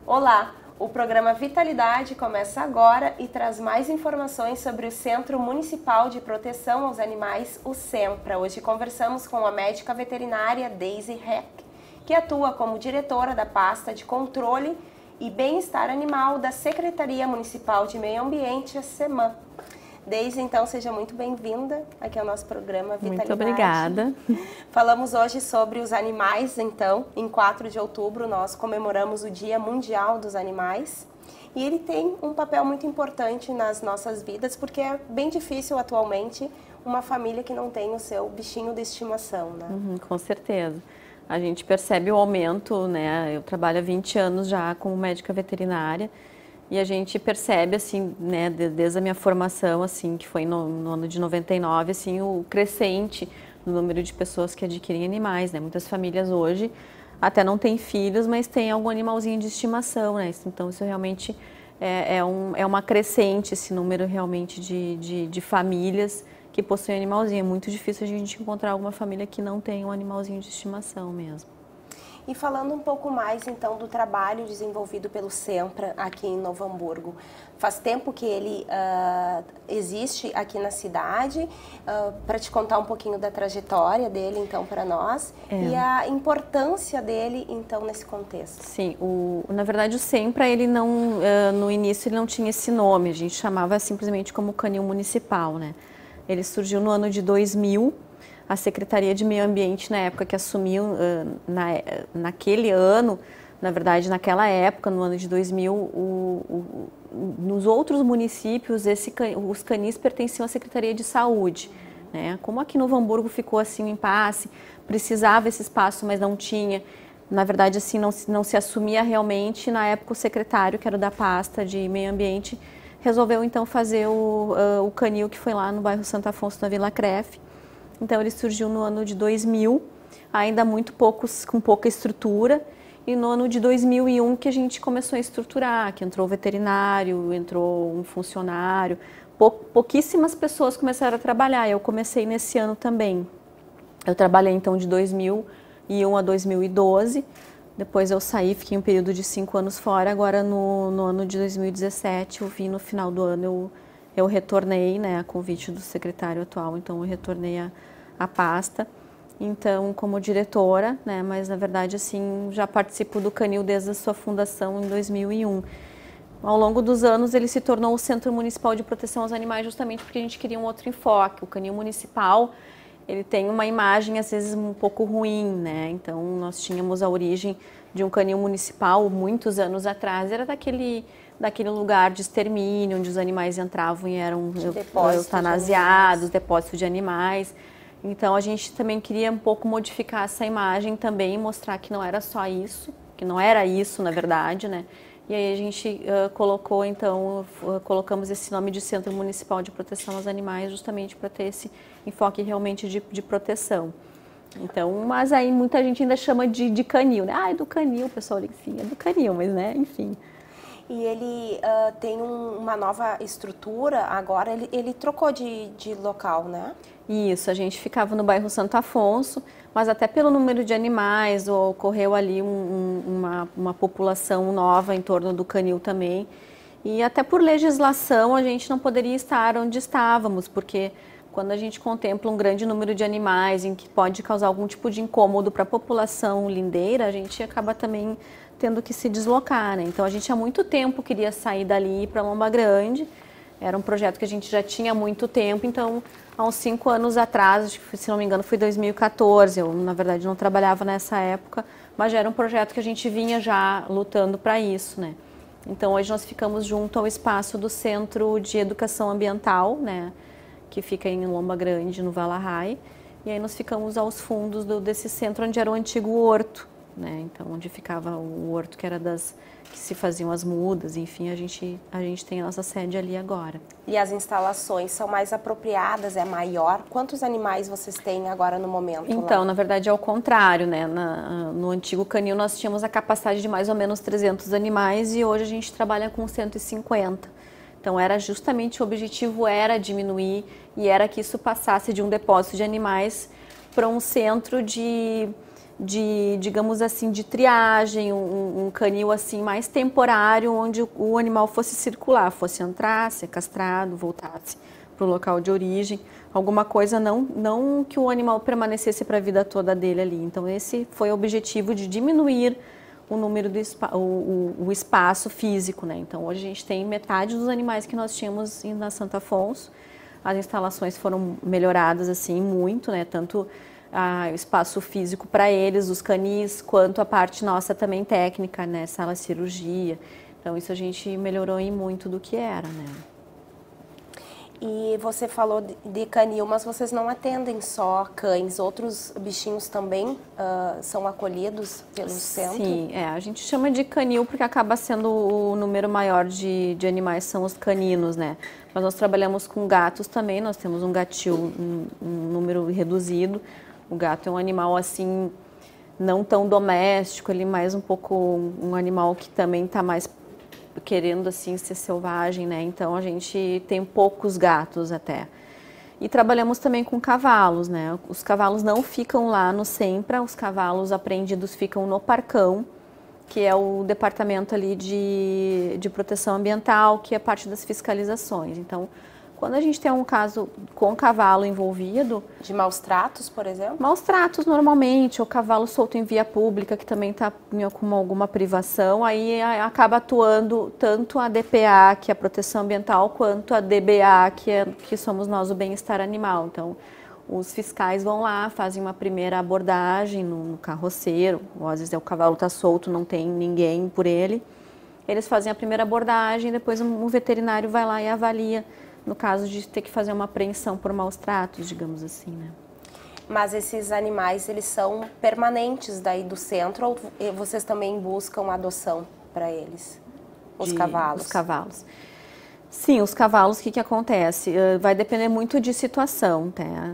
Olá, o programa Vitalidade começa agora e traz mais informações sobre o Centro Municipal de Proteção aos Animais, o SEMPRA. Hoje conversamos com a médica veterinária Daisy Heck, que atua como diretora da pasta de controle e bem-estar animal da Secretaria Municipal de Meio Ambiente, a SEMAM. Daisy, então, seja muito bem-vinda aqui ao nosso programa Vitalidade. Muito obrigada. Falamos hoje sobre os animais, então, em 4 de outubro nós comemoramos o Dia Mundial dos Animais e ele tem um papel muito importante nas nossas vidas porque é bem difícil atualmente uma família que não tem o seu bichinho de estimação, né? Com certeza. A gente percebe o aumento, né? Eu trabalho há 20 anos já como médica veterinária. E a gente percebe, assim, né, desde a minha formação, assim, que foi no ano de 99, assim, o crescente no número de pessoas que adquirem animais, né? Muitas famílias hoje até não têm filhos, mas têm algum animalzinho de estimação, né? Então, isso realmente é uma crescente, esse número realmente de famílias que possuem animalzinho. É muito difícil a gente encontrar alguma família que não tenha um animalzinho de estimação mesmo. E falando um pouco mais, então, do trabalho desenvolvido pelo SEMPRA aqui em Novo Hamburgo. Faz tempo que ele existe aqui na cidade, para te contar um pouquinho da trajetória dele, então, para nós, e a importância dele, então, nesse contexto. Sim, na verdade o SEMPRA, ele não, no início ele não tinha esse nome, a gente chamava simplesmente como Canil Municipal, né? Ele surgiu no ano de 2000, a Secretaria de Meio Ambiente, na época que assumiu, naquele ano, na verdade, naquela época, no ano de 2000, nos outros municípios, os canis pertenciam à Secretaria de Saúde, né? Como aqui no Novo Hamburgo ficou assim um impasse, precisava esse espaço, mas não tinha. Na verdade, assim, não se assumia realmente. Na época, o secretário, que era da pasta de Meio Ambiente, resolveu, então, fazer o canil, que foi lá no bairro Santo Afonso, na Vila Crefe. Então, ele surgiu no ano de 2000, ainda com pouca estrutura, e no ano de 2001 que a gente começou a estruturar, que entrou o veterinário, entrou um funcionário, pouquíssimas pessoas começaram a trabalhar, eu comecei nesse ano também. Eu trabalhei, então, de 2001 a 2012, depois eu saí, fiquei um período de 5 anos fora, agora no ano de 2017, eu vim no final do ano, eu retornei, né, a convite do secretário atual, então eu retornei a pasta, então como diretora, né, mas na verdade assim já participo do Canil desde a sua fundação em 2001. Ao longo dos anos ele se tornou o Centro Municipal de Proteção aos Animais justamente porque a gente queria um outro enfoque. O Canil Municipal, ele tem uma imagem às vezes um pouco ruim, né, então nós tínhamos a origem de um canil municipal muitos anos atrás, era daquele lugar de extermínio, onde os animais entravam e eram eutanasiados, depósitos de animais. Então, a gente também queria um pouco modificar essa imagem também, mostrar que não era só isso, que não era isso, na verdade, né? E aí a gente colocamos esse nome de Centro Municipal de Proteção aos Animais justamente para ter esse enfoque realmente de proteção. Então, mas aí muita gente ainda chama de canil, né? Ah, é do canil, o pessoal, enfim, é do canil, mas né, enfim. E ele tem uma nova estrutura, agora ele trocou de local, né? Isso, a gente ficava no bairro Santo Afonso, mas até pelo número de animais, ocorreu ali uma população nova em torno do canil também. E até por legislação a gente não poderia estar onde estávamos, porque quando a gente contempla um grande número de animais em que pode causar algum tipo de incômodo para a população lindeira, a gente acaba também tendo que se deslocar, né? Então a gente há muito tempo queria sair dali para Lomba Grande, era um projeto que a gente já tinha há muito tempo, então há uns 5 anos atrás, acho que, se não me engano foi 2014, eu na verdade não trabalhava nessa época, mas já era um projeto que a gente vinha já lutando para isso, né? Então hoje nós ficamos junto ao espaço do Centro de Educação Ambiental, né? Que fica em Lomba Grande, no Valarrai, e aí nós ficamos aos fundos desse centro onde era o antigo horto, né? Então onde ficava o horto que era que se faziam as mudas, enfim, a gente tem a nossa sede ali agora. E as instalações são mais apropriadas, é maior? Quantos animais vocês têm agora no momento? Então, na verdade é o contrário, né? No antigo canil nós tínhamos a capacidade de mais ou menos 300 animais e hoje a gente trabalha com 150. Então era justamente o objetivo era diminuir e era que isso passasse de um depósito de animais para um centro de digamos assim, de triagem, um canil assim mais temporário, onde o animal fosse circular, fosse entrar, ser castrado, voltasse para o local de origem, alguma coisa não que o animal permanecesse para a vida toda dele ali. Então esse foi o objetivo de diminuir o número do o espaço físico, né? Então hoje a gente tem metade dos animais que nós tínhamos na Santo Afonso. As instalações foram melhoradas assim muito, né? Tanto o espaço físico para eles, os canis, quanto a parte nossa também técnica, né? Sala de cirurgia. Então isso a gente melhorou em muito do que era, né? E você falou de canil, mas vocês não atendem só cães, outros bichinhos também são acolhidos pelo centro? Sim, a gente chama de canil porque acaba sendo o número maior de animais, são os caninos, né? Mas nós trabalhamos com gatos também, nós temos um gatil, um número reduzido. O gato é um animal assim, não tão doméstico, ele mais um pouco um animal que também está mais querendo assim ser selvagem, né? Então a gente tem poucos gatos até. E trabalhamos também com cavalos, né? Os cavalos não ficam lá no SEMPRA, os cavalos apreendidos ficam no Parcão, que é o departamento ali de proteção ambiental, que é parte das fiscalizações. Então, quando a gente tem um caso com cavalo envolvido... De maus tratos, por exemplo? Maus tratos normalmente, ou cavalo solto em via pública, que também está com alguma privação, aí acaba atuando tanto a DPA, que é a proteção ambiental, quanto a DBA, que somos nós, o bem-estar animal. Então, os fiscais vão lá, fazem uma primeira abordagem no carroceiro, ou às vezes o cavalo está solto, não tem ninguém por ele. Eles fazem a primeira abordagem, depois um veterinário vai lá e avalia, no caso de ter que fazer uma apreensão por maus tratos, digamos assim, né? Mas esses animais, eles são permanentes daí do centro ou vocês também buscam adoção para eles? Os cavalos? Os cavalos. Sim, os cavalos, o que acontece? Vai depender muito de situação,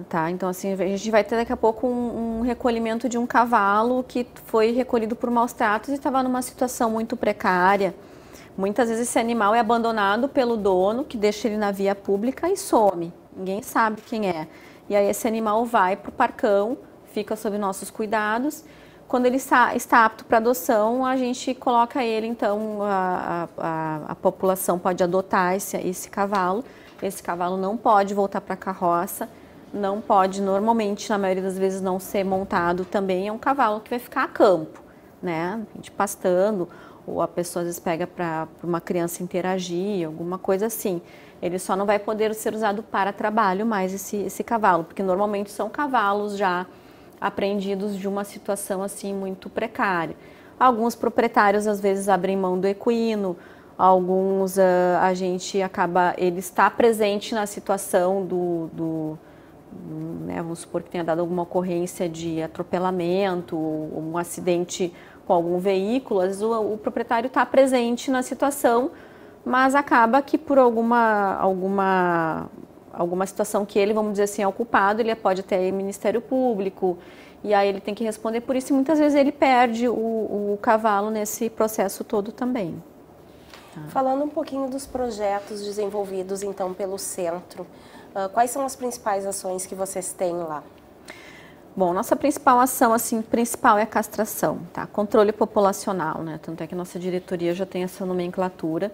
tá? Então, assim, a gente vai ter daqui a pouco um recolhimento de um cavalo que foi recolhido por maus tratos e estava numa situação muito precária. Muitas vezes esse animal é abandonado pelo dono, que deixa ele na via pública e some. Ninguém sabe quem é. E aí esse animal vai para o Parcão, fica sob nossos cuidados. Quando ele está apto para adoção, a gente coloca ele, então a população pode adotar esse cavalo. Esse cavalo não pode voltar para a carroça, não pode, normalmente, na maioria das vezes, não ser montado também. É um cavalo que vai ficar a campo, né? A gente pastando, ou a pessoa às vezes pega para uma criança interagir, alguma coisa assim. Ele só não vai poder ser usado para trabalho mais esse cavalo, porque normalmente são cavalos já apreendidos de uma situação assim muito precária. Alguns proprietários às vezes abrem mão do equino, alguns a gente acaba, ele está presente na situação né, vamos supor que tenha dado alguma ocorrência de atropelamento, ou um acidente com algum veículo, às vezes o proprietário está presente na situação, mas acaba que por alguma situação que ele, vamos dizer assim, é o culpado, ele pode até ir ao Ministério Público, e aí ele tem que responder por isso, e muitas vezes ele perde o cavalo nesse processo todo também. Falando um pouquinho dos projetos desenvolvidos, então, pelo centro, quais são as principais ações que vocês têm lá? Bom, nossa principal ação, assim, principal é a castração, tá? Controle populacional, né? Tanto é que nossa diretoria já tem essa nomenclatura.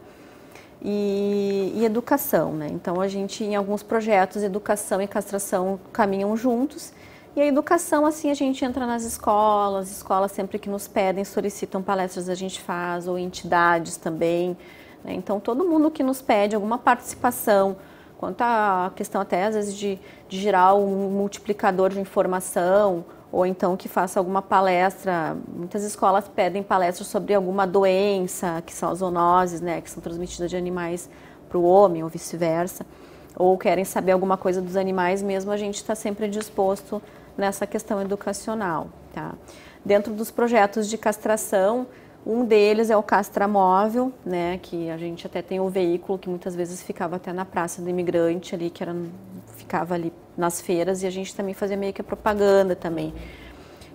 E educação, né? Então, a gente, em alguns projetos, educação e castração caminham juntos. E a educação, assim, a gente entra nas escolas sempre que nos pedem, solicitam palestras, a gente faz, ou entidades também, né? Então, todo mundo que nos pede alguma participação, quanto à questão até, às vezes, de gerar um multiplicador de informação, ou então que faça alguma palestra. Muitas escolas pedem palestras sobre alguma doença, que são as zoonoses, né, que são transmitidas de animais para o homem, ou vice-versa, ou querem saber alguma coisa dos animais mesmo, a gente está sempre disposto nessa questão educacional, tá? Dentro dos projetos de castração, um deles é o castramóvel, né, que a gente até tem o veículo que muitas vezes ficava até na Praça do Imigrante ali, ficava ali nas feiras, e a gente também fazia meio que a propaganda também.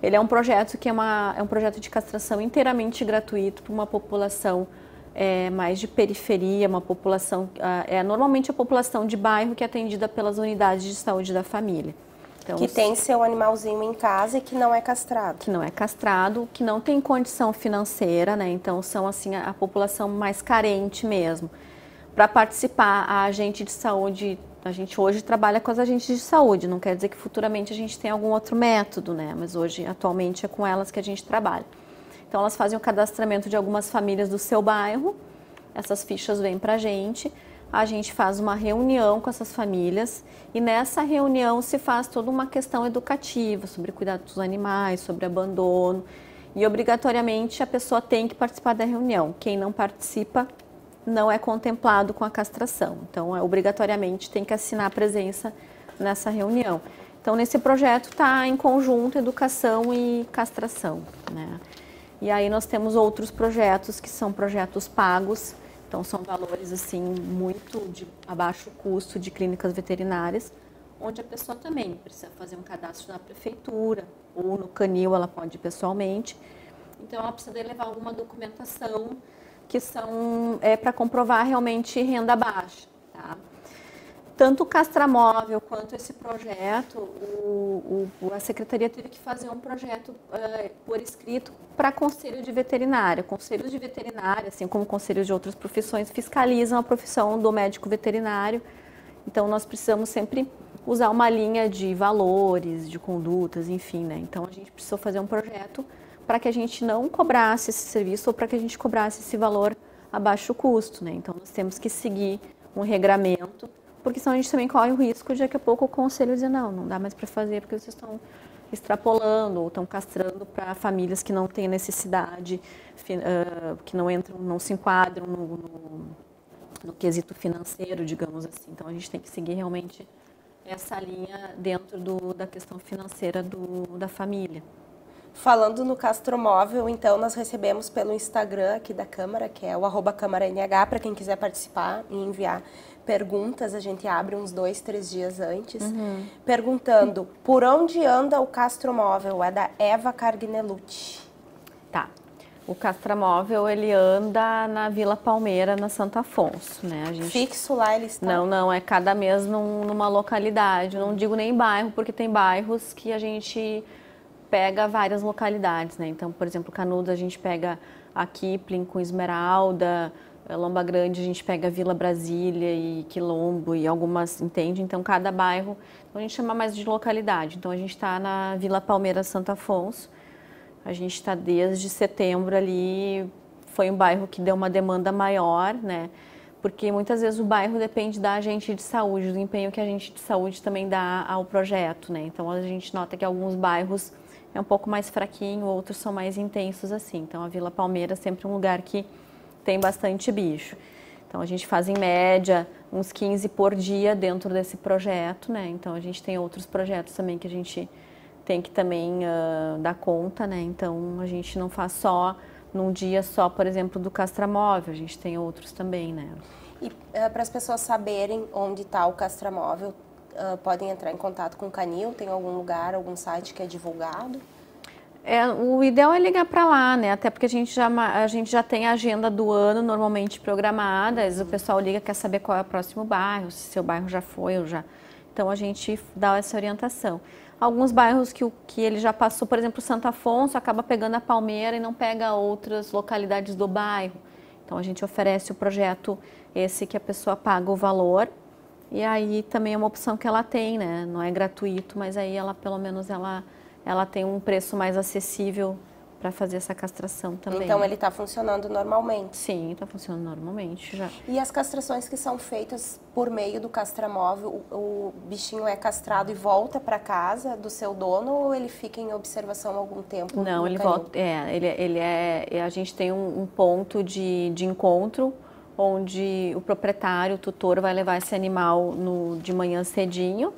Ele é um projeto que é um projeto de castração inteiramente gratuito para uma população é mais de periferia, uma população, é normalmente a população de bairro que é atendida pelas unidades de saúde da família. Então, que tem seu animalzinho em casa e que não é castrado. Que não é castrado, que não tem condição financeira, né? Então são assim a população mais carente mesmo. Para participar, a agente de saúde, a gente hoje trabalha com as agentes de saúde, não quer dizer que futuramente a gente tenha algum outro método, né? Mas hoje, atualmente, é com elas que a gente trabalha. Então elas fazem o cadastramento de algumas famílias do seu bairro, essas fichas vêm para a gente faz uma reunião com essas famílias e nessa reunião se faz toda uma questão educativa sobre cuidado dos animais, sobre abandono e obrigatoriamente a pessoa tem que participar da reunião. Quem não participa não é contemplado com a castração, então obrigatoriamente tem que assinar a presença nessa reunião. Então nesse projeto está em conjunto educação e castração, né? E aí nós temos outros projetos que são projetos pagos. Então, são valores, assim, muito de abaixo custo de clínicas veterinárias, onde a pessoa também precisa fazer um cadastro na prefeitura ou no canil, ela pode ir pessoalmente. Então, ela precisa levar alguma documentação que são para comprovar realmente renda baixa, tá? Tanto o castramóvel quanto esse projeto, a Secretaria teve que fazer um projeto por escrito para conselho de veterinária. Conselhos de veterinária, assim como conselhos de outras profissões, fiscalizam a profissão do médico veterinário. Então, nós precisamos sempre usar uma linha de valores, de condutas, enfim, né? Então, a gente precisou fazer um projeto para que a gente não cobrasse esse serviço ou para que a gente cobrasse esse valor a baixo custo, né? Então, nós temos que seguir um regramento, porque senão a gente também corre o risco de daqui a pouco o conselho dizer não dá mais para fazer porque vocês estão extrapolando ou estão castrando para famílias que não têm necessidade, que não entram, não se enquadram no quesito financeiro, digamos assim. Então a gente tem que seguir realmente essa linha dentro da questão financeira da família. Falando no castromóvel, então, nós recebemos pelo Instagram aqui da Câmara, que é o @CâmaraNH, para quem quiser participar e enviar perguntas, a gente abre uns 2, 3 dias antes, perguntando por onde anda o castromóvel, é da Eva Cargnelucci. Tá. O castramóvel, ele anda na Vila Palmeira, na Santo Afonso, né? Fixo lá ele está? Não, é cada mês numa localidade, não digo nem bairro, porque tem bairros que a gente pega várias localidades, né? Então, por exemplo, Canudos a gente pega a Kipling com Esmeralda, Lomba Grande a gente pega Vila Brasília e Quilombo e algumas, entende? Então, cada bairro, então a gente chama mais de localidade. Então, a gente está na Vila Palmeira Santo Afonso, a gente está desde setembro ali, foi um bairro que deu uma demanda maior, né? Porque muitas vezes o bairro depende da agente de saúde, do empenho que a agente de saúde também dá ao projeto, né? Então, a gente nota que alguns bairros é um pouco mais fraquinho, outros são mais intensos assim. Então, a Vila Palmeira é sempre um lugar que tem bastante bicho. Então, a gente faz em média uns 15 por dia dentro desse projeto, né? Então, a gente tem outros projetos também que a gente tem que também dar conta, né? Então, a gente não faz só num dia só, por exemplo, do castramóvel, a gente tem outros também, né? E para as pessoas saberem onde está o castramóvel, podem entrar em contato com o Canil? Tem algum lugar, algum site que é divulgado? O ideal é ligar para lá, né? Até porque a gente já tem a agenda do ano normalmente programada. Às vezes o pessoal liga, quer saber qual é o próximo bairro, se seu bairro já foi ou já. Então a gente dá essa orientação. Alguns bairros que ele já passou, por exemplo, Santo Afonso, acaba pegando a Palmeira e não pega outras localidades do bairro. Então a gente oferece o projeto esse que a pessoa paga o valor. E aí também é uma opção que ela tem, né? Não é gratuito, mas aí ela pelo menos ela tem um preço mais acessível para fazer essa castração também. Então ele está funcionando normalmente? Sim, está funcionando normalmente já. E as castrações que são feitas por meio do castramóvel, o bichinho é castrado e volta para casa do seu dono ou ele fica em observação algum tempo? Não, ele volta. A gente tem um ponto de encontro onde o proprietário, o tutor, vai levar esse animal de manhã cedinho.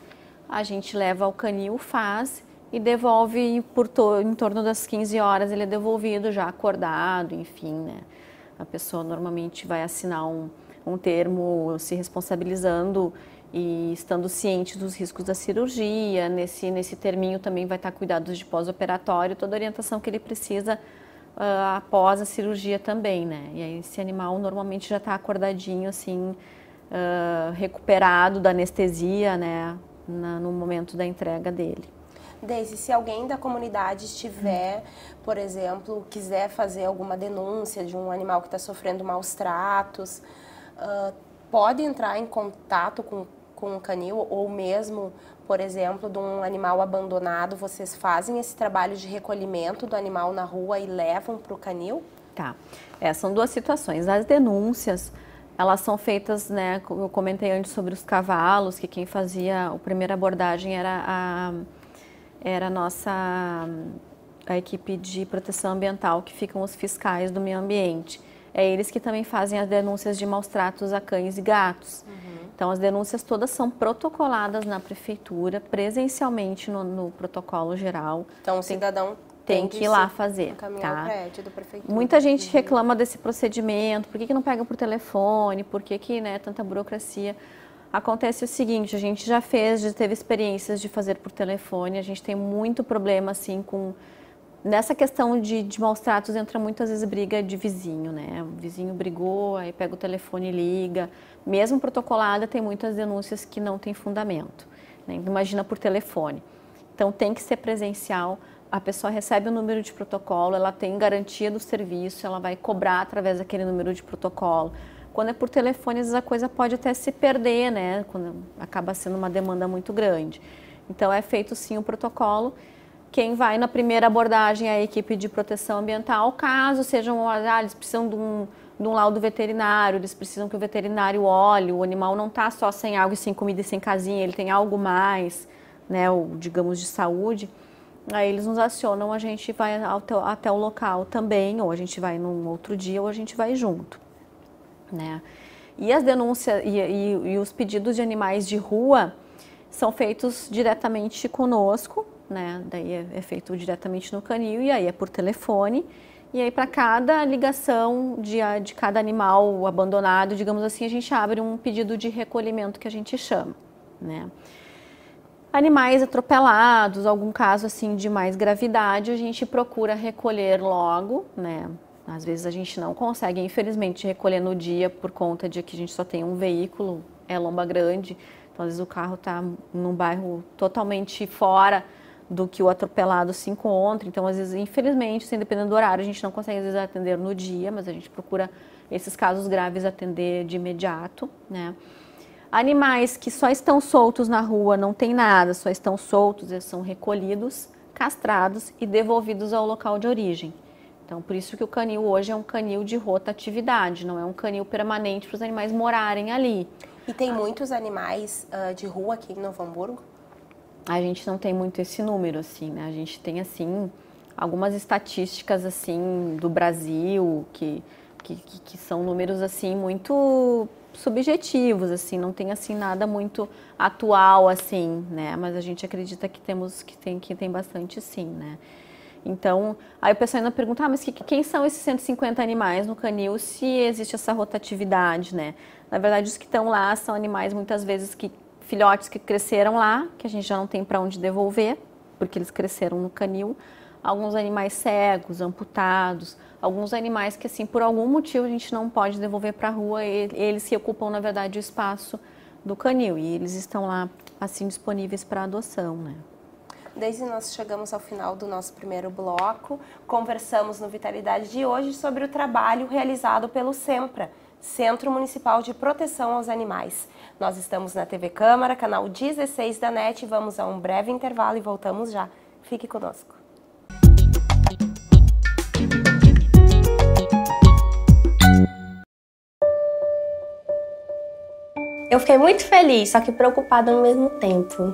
A gente leva ao canil, faz e devolve em torno das 15 horas, ele é devolvido já acordado, enfim, né? A pessoa normalmente vai assinar um termo se responsabilizando e estando ciente dos riscos da cirurgia. Nesse terminho também vai estar cuidados de pós-operatório, toda a orientação que ele precisa após a cirurgia também, né? E aí esse animal normalmente já está acordadinho, assim, recuperado da anestesia, né? No momento da entrega dele. Deise, se alguém da comunidade estiver, por exemplo, quiser fazer alguma denúncia de um animal que está sofrendo maus tratos, pode entrar em contato com o canil ou mesmo, por exemplo, de um animal abandonado, vocês fazem esse trabalho de recolhimento do animal na rua e levam para o canil? Tá, são duas situações. As denúncias, elas são feitas, né, eu comentei antes sobre os cavalos, que quem fazia a primeira abordagem era a equipe de proteção ambiental, que ficam os fiscais do meio ambiente. É eles que também fazem as denúncias de maus tratos a cães e gatos. Então, as denúncias todas são protocoladas na prefeitura, presencialmente no protocolo geral. Então, o cidadão tem que ir lá fazer. Caminhar ao prédio da prefeitura. Muita gente reclama desse procedimento, por que não pega por telefone, por que né, tanta burocracia. Acontece o seguinte, a gente já teve experiências de fazer por telefone, a gente tem muito problema assim nessa questão de maus tratos, entra muitas vezes briga de vizinho, né? O vizinho brigou, aí pega o telefone e liga. Mesmo protocolada, tem muitas denúncias que não tem fundamento, né? Imagina por telefone. Então tem que ser presencial, a pessoa recebe o número de protocolo, ela tem garantia do serviço, ela vai cobrar através daquele número de protocolo. Quando é por telefone, às vezes a coisa pode até se perder, né? Quando acaba sendo uma demanda muito grande. Então é feito sim o protocolo. Quem vai na primeira abordagem é a equipe de proteção ambiental, caso sejam, eles precisam de um laudo veterinário, eles precisam que o veterinário olhe, o animal não está só sem água e sem comida e sem casinha, ele tem algo mais, né, ou, digamos, de saúde. Aí eles nos acionam, a gente vai até o local também, ou a gente vai num outro dia, ou a gente vai junto, né? E as denúncias e os pedidos de animais de rua são feitos diretamente conosco, né? Daí é feito diretamente no canil e aí é por telefone. E aí para cada ligação de cada animal abandonado, digamos assim, a gente abre um pedido de recolhimento que a gente chama, né? Animais atropelados, algum caso assim de mais gravidade, a gente procura recolher logo, né? Às vezes a gente não consegue, infelizmente, recolher no dia por conta de que a gente só tem um veículo, é Lomba Grande, então às vezes o carro está num bairro totalmente fora do que o atropelado se encontra, então às vezes, infelizmente, assim, dependendo do horário, a gente não consegue às vezes atender no dia, mas a gente procura esses casos graves atender de imediato, né? Animais que só estão soltos na rua, não tem nada, só estão soltos, eles são recolhidos, castrados e devolvidos ao local de origem. Então, por isso que o canil hoje é um canil de rotatividade, não é um canil permanente para os animais morarem ali. E tem muitos animais de rua aqui em Novo Hamburgo? A gente não tem muito esse número, assim, né? A gente tem, assim, algumas estatísticas, assim, do Brasil, que são números, assim, muito subjetivos, assim, não tem, assim, nada muito atual, assim, né? Mas a gente acredita que tem bastante, sim, né? Então, aí o pessoal ainda pergunta, mas quem são esses 150 animais no canil se existe essa rotatividade, né? Na verdade, os que estão lá são animais, muitas vezes, filhotes que cresceram lá, que a gente já não tem para onde devolver, porque eles cresceram no canil. Alguns animais cegos, amputados, alguns animais que, assim, por algum motivo a gente não pode devolver para a rua, eles que ocupam, na verdade, o espaço do canil, e eles estão lá, assim, disponíveis para adoção, né? Desde nós chegamos ao final do nosso primeiro bloco, conversamos no Vitalidade de hoje sobre o trabalho realizado pelo SEMPRA, Centro Municipal de Proteção aos Animais. Nós estamos na TV Câmara, canal 16 da NET, vamos a um breve intervalo e voltamos já. Fique conosco. Eu fiquei muito feliz, só que preocupada ao mesmo tempo.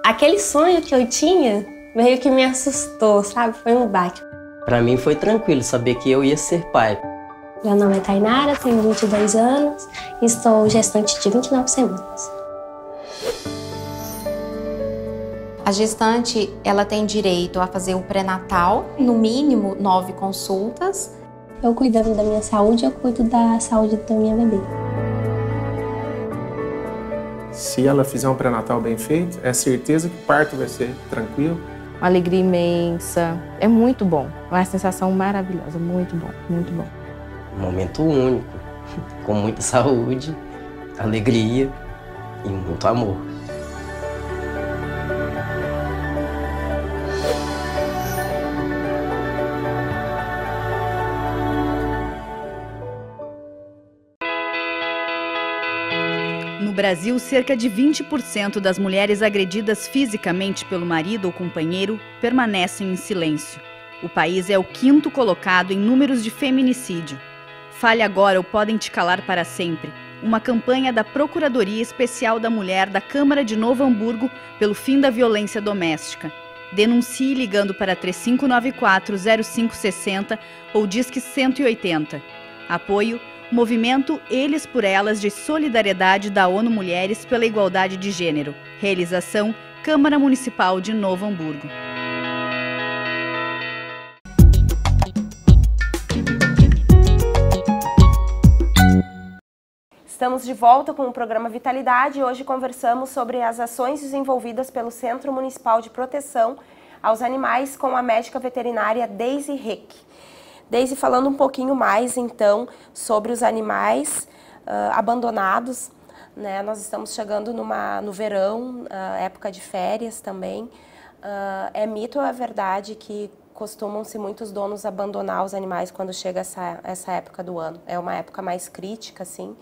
Aquele sonho que eu tinha meio que me assustou, sabe? Foi um baque. Para mim foi tranquilo saber que eu ia ser pai. Meu nome é Tainara, tenho 22 anos e estou gestante de 29 semanas. A gestante, ela tem direito a fazer o pré-natal, no mínimo 9 consultas. Eu cuidando da minha saúde, eu cuido da saúde da minha bebê. Se ela fizer um pré-natal bem feito, é certeza que o parto vai ser tranquilo, uma alegria imensa. É muito bom, é uma sensação maravilhosa, muito bom, muito bom. Um momento único, com muita saúde, alegria e muito amor. No Brasil, cerca de 20% das mulheres agredidas fisicamente pelo marido ou companheiro permanecem em silêncio. O país é o 5º colocado em números de feminicídio. Fale agora ou podem te calar para sempre. Uma campanha da Procuradoria Especial da Mulher da Câmara de Novo Hamburgo pelo fim da violência doméstica. Denuncie ligando para 3594-0560 ou Disque 180. Apoio Movimento Eles por Elas de Solidariedade da ONU Mulheres pela Igualdade de Gênero. Realização Câmara Municipal de Novo Hamburgo. Estamos de volta com o programa Vitalidade e hoje conversamos sobre as ações desenvolvidas pelo Centro Municipal de Proteção aos Animais com a médica veterinária Deise Rick. Deise, falando um pouquinho mais então sobre os animais abandonados, né? Nós estamos chegando no verão, época de férias também. É mito ou é verdade que costumam-se muitos donos abandonar os animais quando chega essa época do ano? É uma época mais crítica, assim,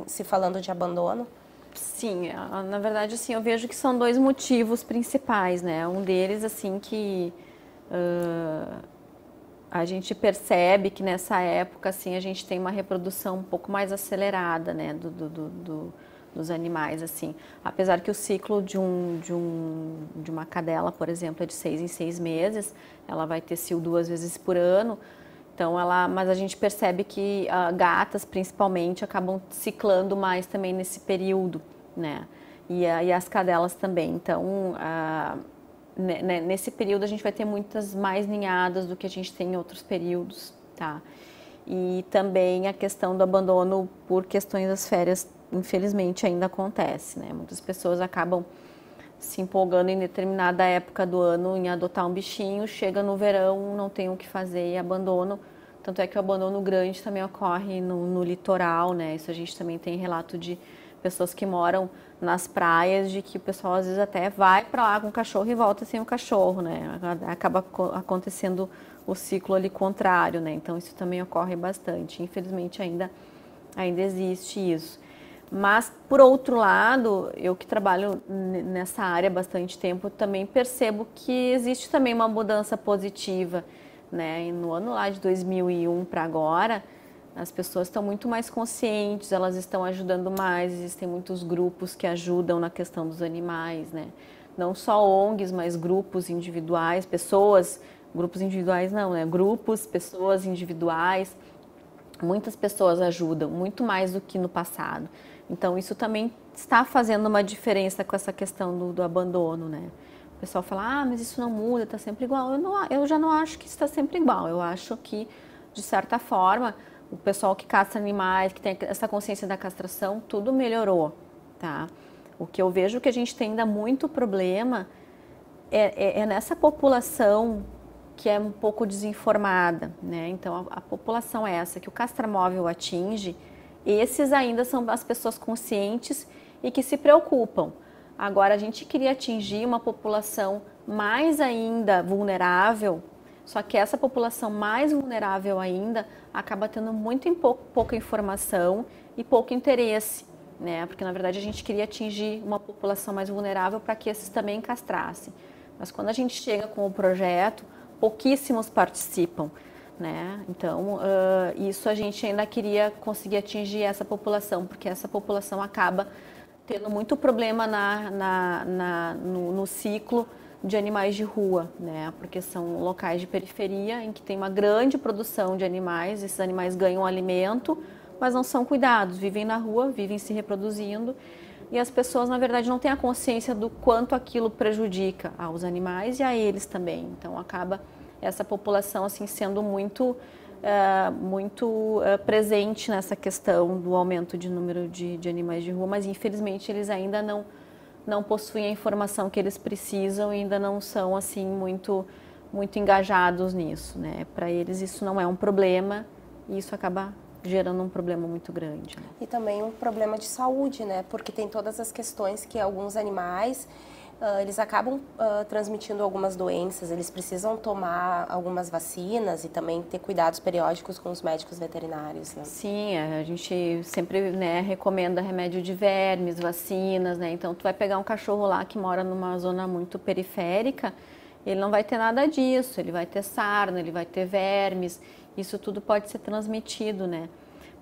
se falando de abandono? Sim, na verdade, assim, eu vejo que são 2 motivos principais, né? Um deles, assim, que a gente percebe que nessa época, assim, a gente tem uma reprodução um pouco mais acelerada, né, dos animais, assim. Apesar que o ciclo de uma cadela, por exemplo, é de 6 em 6 meses, ela vai ter cio 2 vezes por ano, então mas a gente percebe que gatas, principalmente, acabam ciclando mais também nesse período, né, e as cadelas também. Então, nesse período a gente vai ter muitas mais ninhadas do que a gente tem em outros períodos, tá? E também a questão do abandono por questões das férias, infelizmente, ainda acontece, né? Muitas pessoas acabam se empolgando em determinada época do ano em adotar um bichinho, chega no verão, não tem o que fazer e abandonam. Tanto é que o abandono grande também ocorre no litoral, né? Isso a gente também tem relato de pessoas que moram nas praias, de que o pessoal às vezes até vai para lá com o cachorro e volta sem o cachorro, né? Acaba acontecendo o ciclo ali contrário, né? Então isso também ocorre bastante. Infelizmente ainda existe isso. Mas, por outro lado, eu que trabalho nessa área há bastante tempo, também percebo que existe também uma mudança positiva, né? E no ano lá de 2001 para agora, as pessoas estão muito mais conscientes, elas estão ajudando mais, existem muitos grupos que ajudam na questão dos animais, né? Não só ONGs, mas grupos individuais, grupos individuais não, né? Grupos, pessoas individuais, muitas pessoas ajudam, muito mais do que no passado. Então isso também está fazendo uma diferença com essa questão do abandono, né? O pessoal fala, mas isso não muda, está sempre igual. Eu já não acho que está sempre igual, eu acho que, de certa forma, o pessoal que caça animais, que tem essa consciência da castração, tudo melhorou, tá? O que eu vejo que a gente tem ainda muito problema é nessa população que é um pouco desinformada, né? Então, a população é essa que o castramóvel atinge, esses ainda são as pessoas conscientes e que se preocupam. Agora, a gente queria atingir uma população mais ainda vulnerável, só que essa população mais vulnerável ainda acaba tendo pouca informação e pouco interesse, né? Porque, na verdade, a gente queria atingir uma população mais vulnerável para que esses também castrassem. Mas quando a gente chega com o projeto, pouquíssimos participam, né? Então, isso a gente ainda queria conseguir atingir essa população, porque essa população acaba tendo muito problema no ciclo de animais de rua, né? Porque são locais de periferia em que tem uma grande produção de animais, esses animais ganham alimento, mas não são cuidados, vivem na rua, vivem se reproduzindo, e as pessoas, na verdade, não têm a consciência do quanto aquilo prejudica aos animais e a eles também. Então, acaba essa população assim sendo muito presente nessa questão do aumento de número de animais de rua, mas infelizmente eles ainda não possuem a informação que eles precisam e ainda não são assim muito engajados nisso, né? Para eles isso não é um problema e isso acaba gerando um problema muito grande. Né? E também um problema de saúde, né? Porque tem todas as questões que alguns animais eles acabam transmitindo algumas doenças, eles precisam tomar algumas vacinas e também ter cuidados periódicos com os médicos veterinários, né? Sim, a gente sempre, né, recomenda remédio de vermes, vacinas, né? Então, tu vai pegar um cachorro lá que mora numa zona muito periférica, ele não vai ter nada disso, ele vai ter sarna, ele vai ter vermes, isso tudo pode ser transmitido, né?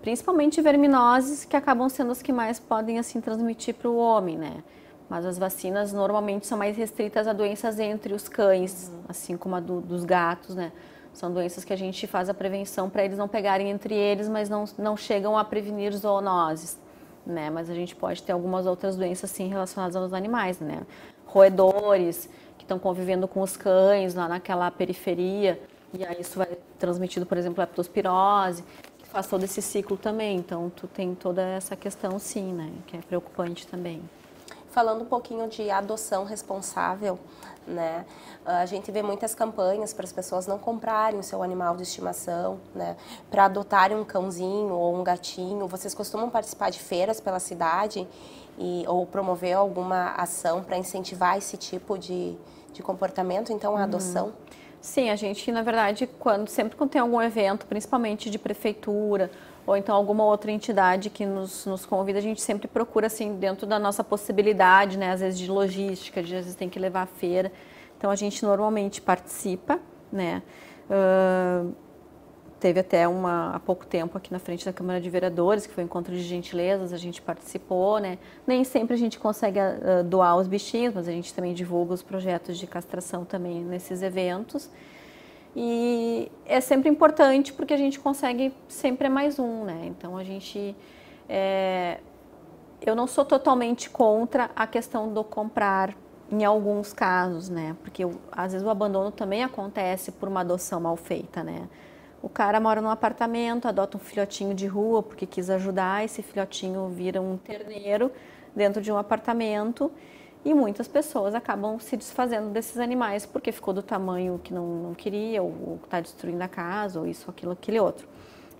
Principalmente verminoses, que acabam sendo as que mais podem, assim, transmitir para o homem, né? Mas as vacinas normalmente são mais restritas a doenças entre os cães, assim como a dos gatos, né? São doenças que a gente faz a prevenção para eles não pegarem entre eles, mas não chegam a prevenir zoonoses, né? Mas a gente pode ter algumas outras doenças, sim, relacionadas aos animais, né? Roedores, que estão convivendo com os cães lá naquela periferia, e aí isso vai transmitido, por exemplo, a leptospirose, que faz todo esse ciclo também. Então, tu tem toda essa questão, sim, né? Que é preocupante também. Falando um pouquinho de adoção responsável, né? A gente vê muitas campanhas para as pessoas não comprarem o seu animal de estimação, né? Para adotarem um cãozinho ou um gatinho. Vocês costumam participar de feiras pela cidade ou promover alguma ação para incentivar esse tipo de comportamento, então a adoção? Sim, a gente, na verdade, sempre quando tem algum evento, principalmente de prefeitura, ou então alguma outra entidade que nos convida, a gente sempre procura, assim, dentro da nossa possibilidade, né, às vezes de logística, às vezes tem que levar à feira, então a gente normalmente participa, né, teve até há pouco tempo aqui na frente da Câmara de Vereadores, que foi um encontro de gentilezas, a gente participou, né, nem sempre a gente consegue doar os bichinhos, mas a gente também divulga os projetos de castração também nesses eventos. E é sempre importante porque a gente consegue sempre mais um, né? Então a gente, eu não sou totalmente contra a questão do comprar em alguns casos, né? Porque às vezes o abandono também acontece por uma adoção mal feita, né? O cara mora num apartamento, adota um filhotinho de rua porque quis ajudar, esse filhotinho vira um terneiro dentro de um apartamento. E muitas pessoas acabam se desfazendo desses animais porque ficou do tamanho que não queria, ou está destruindo a casa, ou isso, aquilo, aquele outro.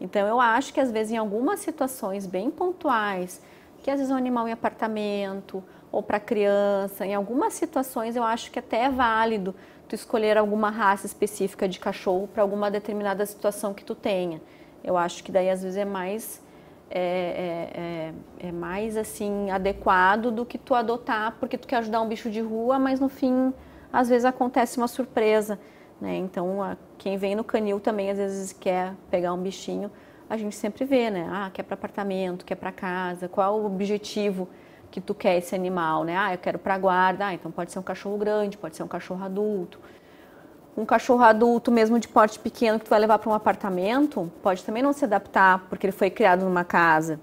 Então, eu acho que às vezes em algumas situações bem pontuais, que às vezes é um animal em apartamento, ou para criança, em algumas situações eu acho que até é válido tu escolher alguma raça específica de cachorro para alguma determinada situação que tu tenha. Eu acho que daí às vezes é mais... É mais assim adequado do que tu adotar porque tu quer ajudar um bicho de rua, mas no fim às vezes acontece uma surpresa, né? Então quem vem no canil também às vezes quer pegar um bichinho, a gente sempre vê, né? Quer para apartamento, quer para casa, qual o objetivo que tu quer esse animal, né? Eu quero para guarda, então pode ser um cachorro grande, pode ser um cachorro adulto. Um cachorro adulto, mesmo de porte pequeno, que tu vai levar para um apartamento, pode também não se adaptar, porque ele foi criado numa casa.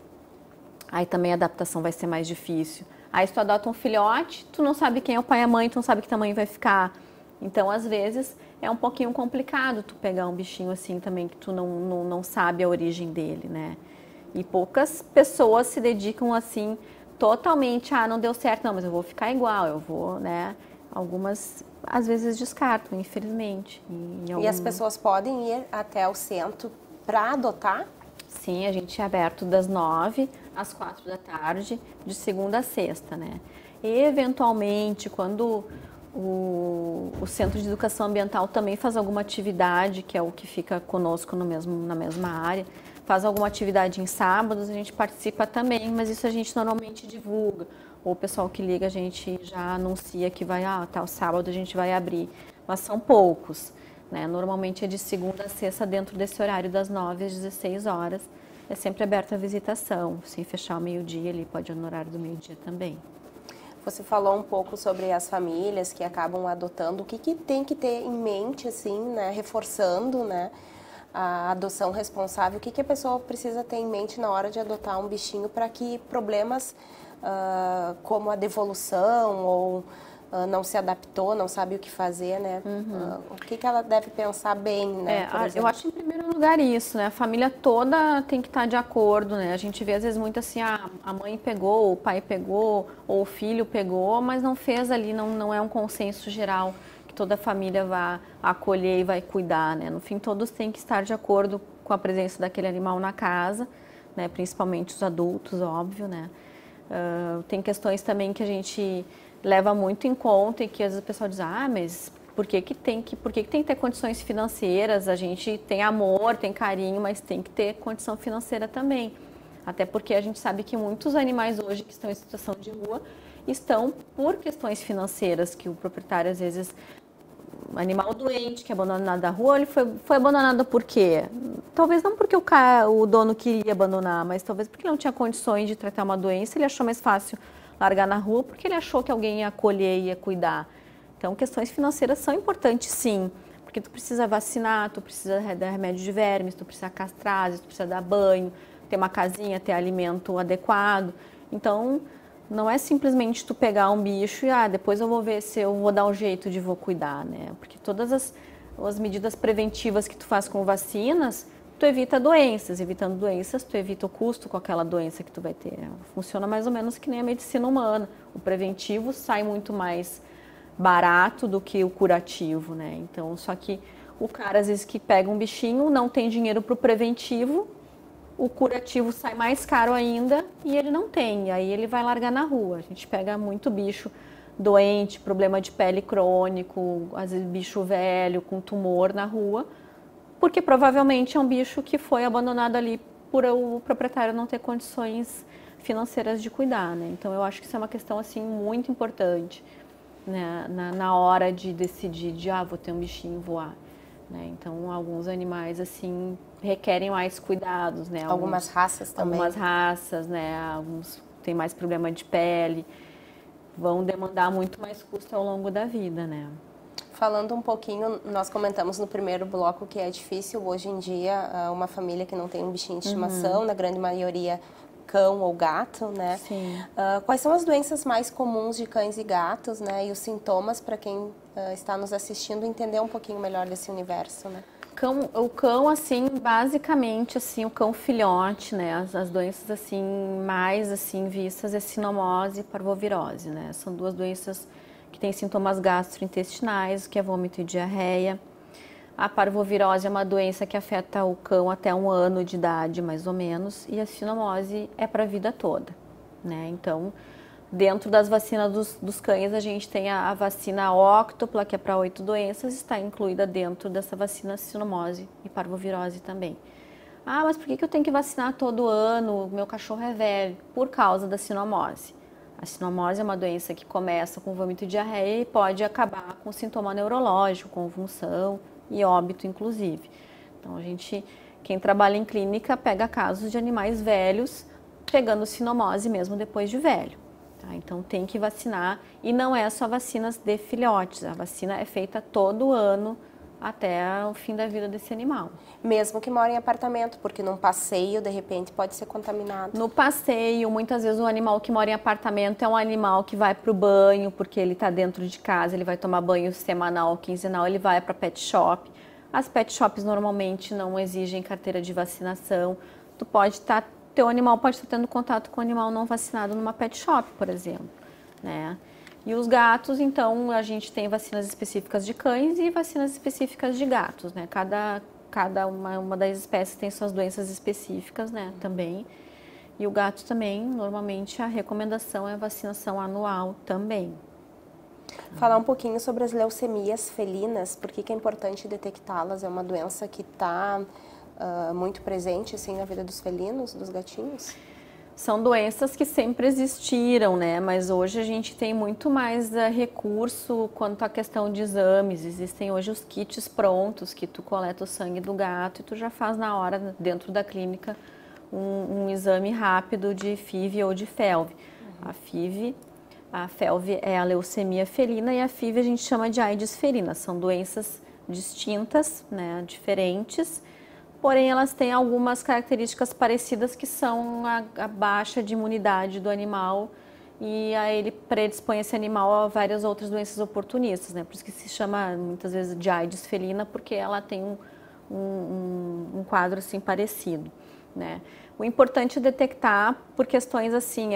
Aí também a adaptação vai ser mais difícil. Aí se tu adota um filhote, tu não sabe quem é o pai e a mãe, tu não sabe que tamanho vai ficar. Então, às vezes, é um pouquinho complicado tu pegar um bichinho assim também, que tu não sabe a origem dele, né? E poucas pessoas se dedicam assim, totalmente, não deu certo, não, mas eu vou ficar igual, eu vou, né? Algumas... às vezes descartam, infelizmente. E as pessoas podem ir até o centro para adotar? Sim, a gente é aberto das 9 às 4 da tarde, de segunda a sexta, né? E, eventualmente, quando o Centro de Educação Ambiental também faz alguma atividade, que é o que fica conosco na mesma área, faz alguma atividade em sábados, a gente participa também, mas isso a gente normalmente divulga. Ou o pessoal que liga, a gente já anuncia que vai, tal sábado a gente vai abrir. Mas são poucos, né? Normalmente é de segunda a sexta, dentro desse horário das 9 às 16 horas. É sempre aberta a visitação, sem fechar ao meio-dia, ali pode ir no horário do meio-dia também. Você falou um pouco sobre as famílias que acabam adotando. O que tem que ter em mente, assim, né? Reforçando, né? A adoção responsável. O que a pessoa precisa ter em mente na hora de adotar um bichinho para que problemas... como a devolução ou não se adaptou, não sabe o que fazer, né? O que ela deve pensar bem, né? Eu acho em primeiro lugar isso, né? A família toda tem que estar de acordo, né? A gente vê às vezes muito assim, a mãe pegou, o pai pegou, ou o filho pegou, mas não fez ali, não é um consenso geral que toda a família vai acolher e vai cuidar, né? No fim, todos têm que estar de acordo com a presença daquele animal na casa, né? Principalmente os adultos, óbvio, né? Tem questões também que a gente leva muito em conta e que às vezes o pessoal diz, mas por que tem que ter condições financeiras? A gente tem amor, tem carinho, mas tem que ter condição financeira também. Até porque a gente sabe que muitos animais hoje que estão em situação de rua estão por questões financeiras, que o proprietário às vezes, um animal doente que é abandonado na rua, ele foi abandonado por quê? Talvez não porque o dono queria abandonar, mas talvez porque ele não tinha condições de tratar uma doença, ele achou mais fácil largar na rua porque ele achou que alguém ia acolher e ia cuidar. Então, questões financeiras são importantes, sim, porque tu precisa vacinar, tu precisa dar remédio de vermes, tu precisa castrar, tu precisa dar banho, ter uma casinha, ter alimento adequado. Então, não é simplesmente tu pegar um bicho e depois eu vou ver se eu vou dar um jeito de vou cuidar, né? Porque todas as medidas preventivas que tu faz com vacinas, tu evita doenças. Evitando doenças, tu evita o custo com aquela doença que tu vai ter. Funciona mais ou menos que nem a medicina humana. O preventivo sai muito mais barato do que o curativo, né? Então, só que o cara, às vezes, que pega um bichinho, não tem dinheiro para o preventivo, o curativo sai mais caro ainda e ele não tem. E aí ele vai largar na rua. A gente pega muito bicho doente, problema de pele crônico, às vezes bicho velho, com tumor na rua, porque provavelmente é um bicho que foi abandonado ali por o proprietário não ter condições financeiras de cuidar, né? Então eu acho que isso é uma questão assim muito importante, né? Na hora de decidir vou ter um bichinho voar, né? Então alguns animais assim requerem mais cuidados, né? Algumas raças também. Algumas raças, né? Alguns têm mais problema de pele, vão demandar muito mais custo ao longo da vida, né? Falando um pouquinho, nós comentamos no primeiro bloco que é difícil hoje em dia uma família que não tem um bichinho de estimação, na grande maioria cão ou gato, né? Sim. Quais são as doenças mais comuns de cães e gatos, né? E os sintomas para quem está nos assistindo entender um pouquinho melhor desse universo, né? O cão, assim, basicamente, assim, o cão filhote, né? As doenças, assim, mais, assim, vistas é cinomose e parvovirose, né? São duas doenças que têm sintomas gastrointestinais, que é vômito e diarreia. A parvovirose é uma doença que afeta o cão até 1 ano de idade, mais ou menos, e a cinomose é para a vida toda, né? Então, dentro das vacinas dos cães, a gente tem a vacina óctupla, que é para 8 doenças, está incluída dentro dessa vacina cinomose e parvovirose também. Mas por que eu tenho que vacinar todo ano? Meu cachorro é velho. Por causa da cinomose. A cinomose é uma doença que começa com vômito e diarreia e pode acabar com sintoma neurológico, convulsão e óbito, inclusive. Então, quem trabalha em clínica pega casos de animais velhos pegando cinomose mesmo depois de velho. Tá? Então, tem que vacinar e não é só vacinas de filhotes. A vacina é feita todo ano até o fim da vida desse animal. Mesmo que mora em apartamento, porque num passeio, de repente, pode ser contaminado. No passeio, muitas vezes o animal que mora em apartamento é um animal que vai para o banho, porque ele está dentro de casa, ele vai tomar banho semanal, quinzenal, ele vai para pet shop. As pet shops normalmente não exigem carteira de vacinação. Teu animal pode estar tendo contato com um animal não vacinado numa pet shop, por exemplo, né? E os gatos, então, a gente tem vacinas específicas de cães e vacinas específicas de gatos, né? Cada uma das espécies tem suas doenças específicas, né, também. E o gato também, normalmente, a recomendação é a vacinação anual também. Falar um pouquinho sobre as leucemias felinas, por que é importante detectá-las? É uma doença que está muito presente, assim, na vida dos felinos, dos gatinhos? São doenças que sempre existiram, né? Mas hoje a gente tem muito mais recurso quanto à questão de exames. Existem hoje os kits prontos, que tu coleta o sangue do gato e tu já faz na hora, dentro da clínica, um exame rápido de FIV ou de FeLV. A FeLV é a leucemia felina e a FIV a gente chama de AIDS felina. São doenças distintas, né? Diferentes. Porém, elas têm algumas características parecidas que são a baixa de imunidade do animal e aí ele predispõe esse animal a várias outras doenças oportunistas, né? Por isso que se chama muitas vezes de AIDS felina, porque ela tem um quadro assim parecido, né? O importante é detectar por questões assim,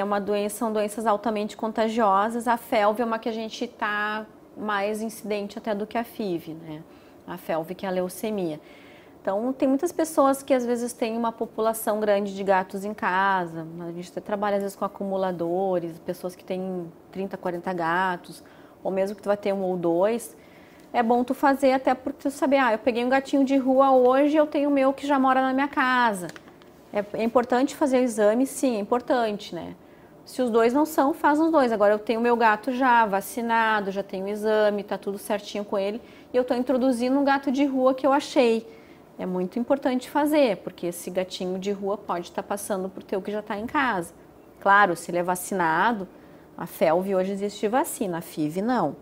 são doenças altamente contagiosas. A FeLV é uma que a gente está mais incidente até do que a FIV, né? A FeLV, que é a leucemia. Então, tem muitas pessoas que às vezes têm uma população grande de gatos em casa. A gente trabalha às vezes com acumuladores, pessoas que têm 30, 40 gatos, ou mesmo que tu vai ter 1 ou 2. É bom tu fazer até porque tu saber, eu peguei um gatinho de rua hoje, eu tenho o meu que já mora na minha casa. É importante fazer o exame, sim, é importante, né? Se os 2 não são, faz os 2. Agora eu tenho o meu gato já vacinado, já tenho o exame, tá tudo certinho com ele, e eu tô introduzindo um gato de rua que eu achei. É muito importante fazer, porque esse gatinho de rua pode estar passando por teu que já está em casa. Claro, se ele é vacinado, a FeLV hoje existe vacina, a FIV não.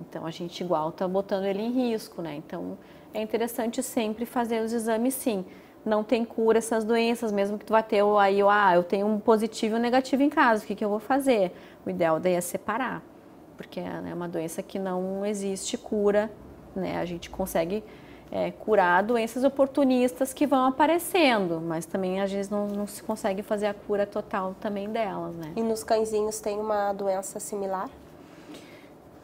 Então a gente igual está botando ele em risco, né? Então é interessante sempre fazer os exames, sim. Não tem cura essas doenças, mesmo que tu vá ter aí, eu tenho um positivo e um negativo em casa, o que eu vou fazer? O ideal daí é separar, porque é uma doença que não existe cura, né? A gente consegue curar doenças oportunistas que vão aparecendo, mas também às vezes não se consegue fazer a cura total também delas, né? E nos cãezinhos tem uma doença similar?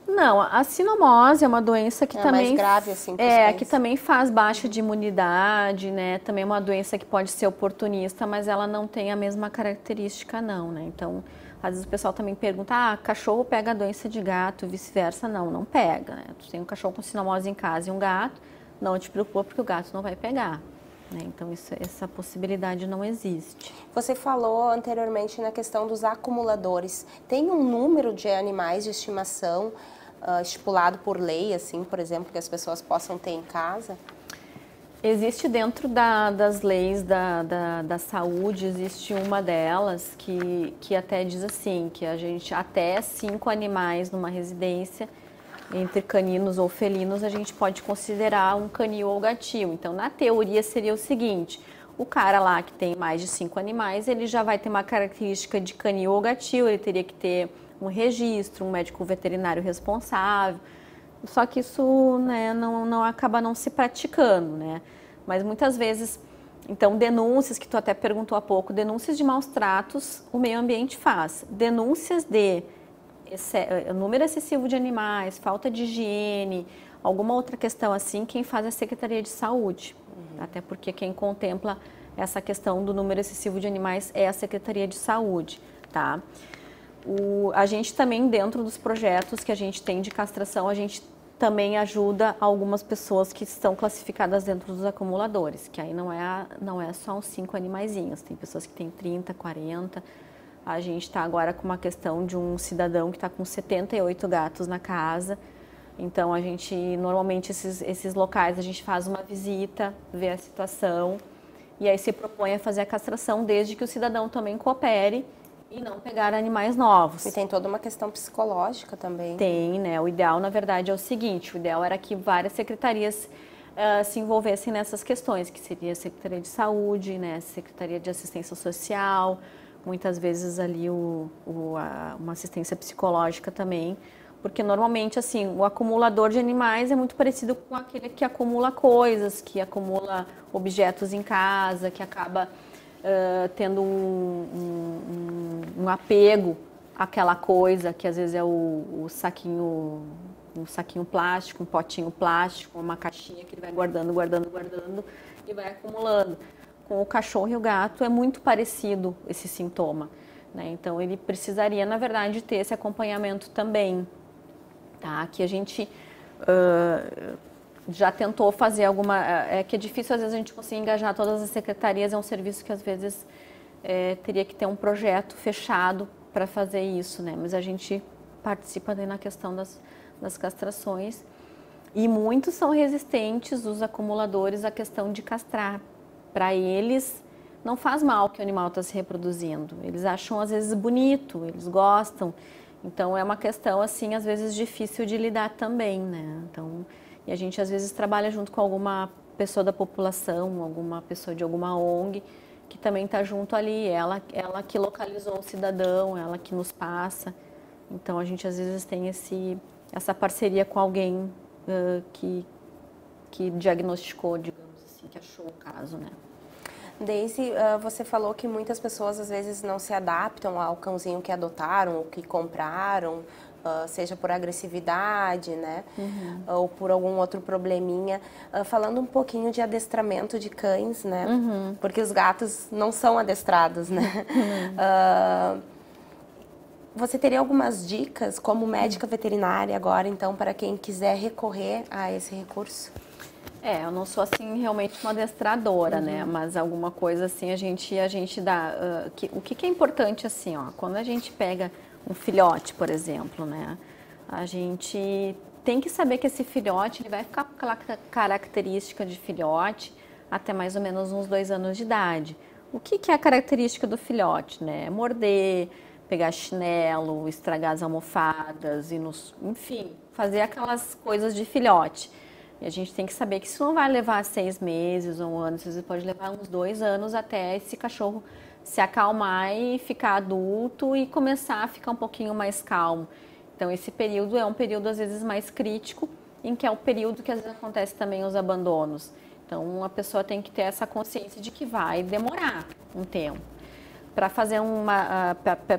Não, a sinomose é uma doença que também mais grave, assim, que também faz baixa de imunidade, né? Também é uma doença que pode ser oportunista, mas ela não tem a mesma característica, não, né? Então, às vezes o pessoal também pergunta, cachorro pega a doença de gato, vice-versa? Não pega, né? Tu tem um cachorro com sinomose em casa e um gato, não te preocupa porque o gato não vai pegar, né? Então essa possibilidade não existe. Você falou anteriormente na questão dos acumuladores. Tem um número de animais de estimação estipulado por lei, assim, por exemplo, que as pessoas possam ter em casa? Existe dentro das leis da saúde, existe uma delas que até diz assim, que a gente até 5 animais numa residência, entre caninos ou felinos, a gente pode considerar um canil ou gatil. Então, na teoria, seria o seguinte, o cara lá que tem mais de 5 animais, ele já vai ter uma característica de canil ou gatil, ele teria que ter um registro, um médico veterinário responsável, só que isso, né, não acaba não se praticando, né? Mas muitas vezes, então, denúncias, que tu até perguntou há pouco, denúncias de maus tratos, o meio ambiente faz. Denúncias de número excessivo de animais, falta de higiene, alguma outra questão assim, quem faz é a Secretaria de Saúde. Até porque quem contempla essa questão do número excessivo de animais é a Secretaria de Saúde, tá? A gente também, dentro dos projetos que a gente tem de castração, a gente também ajuda algumas pessoas que estão classificadas dentro dos acumuladores, que aí não é só uns 5 animaizinhos, tem pessoas que têm 30, 40. A gente está agora com uma questão de um cidadão que está com 78 gatos na casa. Então, a gente, normalmente, esses locais, a gente faz uma visita, vê a situação e aí se propõe a fazer a castração desde que o cidadão também coopere e não pegar animais novos. E tem toda uma questão psicológica também. Tem, né? O ideal, na verdade, é o seguinte, o ideal era que várias secretarias se envolvessem nessas questões, que seria a Secretaria de Saúde, né? A Secretaria de Assistência Social, muitas vezes ali uma assistência psicológica também, porque normalmente assim, o acumulador de animais é muito parecido com aquele que acumula coisas, que acumula objetos em casa, que acaba tendo um apego àquela coisa, que às vezes é um saquinho plástico, um potinho plástico, uma caixinha que ele vai guardando e vai acumulando. Com o cachorro e o gato é muito parecido esse sintoma, né? Então ele precisaria, na verdade, ter esse acompanhamento também, tá? Que a gente já tentou fazer que é difícil às vezes a gente conseguir engajar todas as secretarias, é um serviço que às vezes teria que ter um projeto fechado para fazer isso, né? Mas a gente participa daí na questão das castrações e muitos são resistentes, os acumuladores, à questão de castrar. Para eles, não faz mal que o animal está se reproduzindo. Eles acham, às vezes, bonito, eles gostam. Então, é uma questão, assim, às vezes, difícil de lidar também, né? Então, e a gente, às vezes, trabalha junto com alguma pessoa da população, alguma pessoa de alguma ONG, que também está junto ali, ela que localizou o cidadão, ela que nos passa. Então a gente às vezes tem essa parceria com alguém que diagnosticou, digamos assim, que achou o caso, né? Daisy, você falou que muitas pessoas às vezes não se adaptam ao cãozinho que adotaram ou que compraram, seja por agressividade, né? Ou por algum outro probleminha. Falando um pouquinho de adestramento de cães, né? Porque os gatos não são adestrados, né? Você teria algumas dicas como médica veterinária agora, então, para quem quiser recorrer a esse recurso? Eu não sou assim realmente uma adestradora, né? Mas alguma coisa assim a gente dá. O que é importante assim, ó, quando a gente pega um filhote, por exemplo, né? A gente tem que saber que esse filhote ele vai ficar com aquela característica de filhote até mais ou menos uns 2 anos de idade. O que é a característica do filhote, né? Morder, pegar chinelo, estragar as almofadas, enfim, fazer aquelas coisas de filhote. E a gente tem que saber que isso não vai levar 6 meses ou 1 ano, às vezes pode levar uns 2 anos até esse cachorro se acalmar e ficar adulto e começar a ficar um pouquinho mais calmo. Então esse período é um período às vezes mais crítico, em que é o período que às vezes acontece também os abandonos. Então a pessoa tem que ter essa consciência de que vai demorar um tempo. Para fazer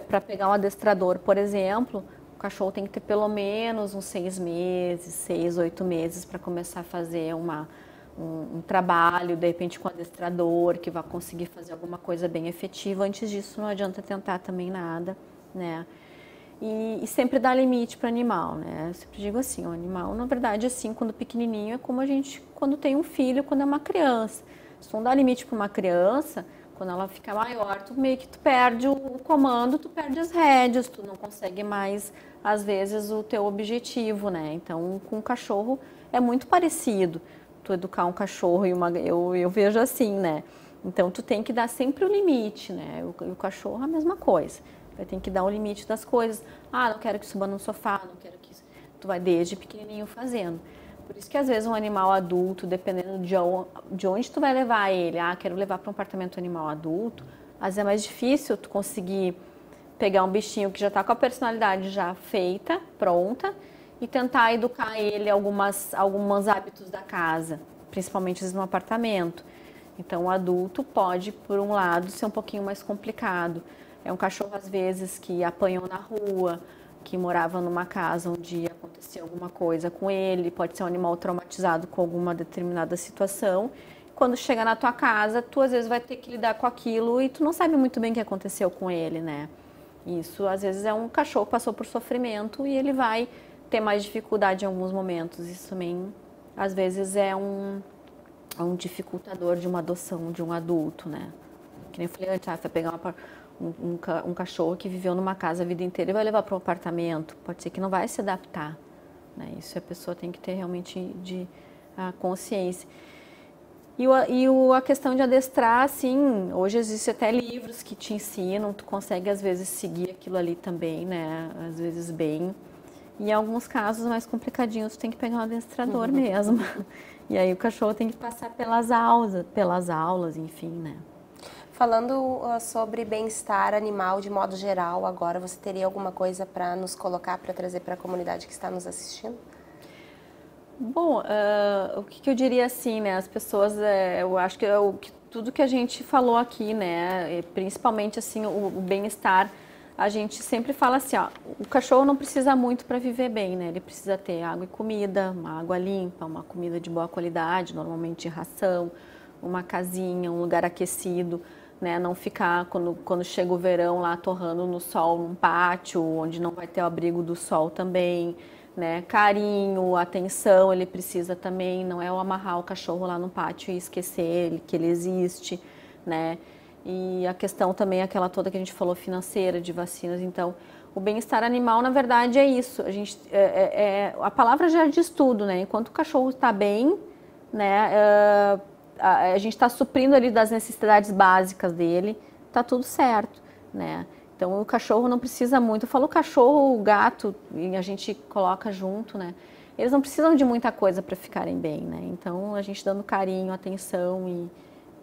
para pegar um adestrador, por exemplo, o cachorro tem que ter pelo menos uns 6 meses, 6, 8 meses para começar a fazer um trabalho, de repente com o adestrador, que vai conseguir fazer alguma coisa bem efetiva. Antes disso não adianta tentar também nada, né? E sempre dar limite para o animal, né? Eu sempre digo assim, o animal, na verdade, assim, quando pequenininho, é como a gente, quando tem um filho, quando é uma criança. Se tu não dá limite para uma criança, quando ela fica maior, tu meio que tu perde o comando, tu perde as rédeas, tu não consegue mais, às vezes, o teu objetivo, né? Então, com o cachorro é muito parecido. Tu educar um cachorro eu vejo assim, né? Então, tu tem que dar sempre o limite, né? O cachorro é a mesma coisa. Vai ter que dar o limite das coisas. Não quero que suba no sofá, não quero que... Tu vai desde pequenininho fazendo. Por isso que às vezes um animal adulto, dependendo de onde tu vai levar ele, quero levar para um apartamento animal adulto, às vezes é mais difícil tu conseguir pegar um bichinho que já está com a personalidade já feita, pronta, e tentar educar ele alguns hábitos da casa, principalmente às vezes no apartamento. Então o adulto pode, por um lado, ser um pouquinho mais complicado. É um cachorro às vezes que apanhou na rua, que morava numa casa onde acontecia alguma coisa com ele, pode ser um animal traumatizado com alguma determinada situação. Quando chega na tua casa, tu às vezes vai ter que lidar com aquilo e tu não sabe muito bem o que aconteceu com ele, né? Isso às vezes é um cachorro que passou por sofrimento e ele vai ter mais dificuldade em alguns momentos. Isso também às vezes é um dificultador de uma adoção de um adulto, né? Que nem eu falei antes, vai pegar um cachorro que viveu numa casa a vida inteira e vai levar para um apartamento, pode ser que não vai se adaptar, né? Isso a pessoa tem que ter realmente a consciência. E a questão de adestrar, assim, hoje existem até livros que te ensinam, tu consegue às vezes seguir aquilo ali também, né? Às vezes bem. E em alguns casos mais complicadinhos, tu tem que pegar um adestrador mesmo. E aí o cachorro tem que passar pelas aulas, enfim, né? Falando sobre bem-estar animal de modo geral, agora você teria alguma coisa para nos colocar, para trazer para a comunidade que está nos assistindo? Bom, o que eu diria assim, né? As pessoas, eu acho que tudo que a gente falou aqui, né? Principalmente assim, o bem-estar, a gente sempre fala assim, ó, o cachorro não precisa muito para viver bem, né? Ele precisa ter água e comida, uma água limpa, uma comida de boa qualidade, normalmente ração, uma casinha, um lugar aquecido, né? Não ficar quando chega o verão lá torrando no sol, num pátio, onde não vai ter o abrigo do sol também, né? Carinho, atenção, ele precisa também, não é o amarrar o cachorro lá no pátio e esquecer que ele existe, né? E a questão também, aquela toda que a gente falou, financeira, de vacinas. Então, o bem-estar animal, na verdade, é isso. A palavra já diz tudo, né? Enquanto o cachorro está bem, né? A gente está suprindo ali das necessidades básicas dele, tá tudo certo, né? Então o cachorro não precisa muito. Eu falo cachorro, o gato, e a gente coloca junto, né? Eles não precisam de muita coisa para ficarem bem, né? Então a gente dando carinho, atenção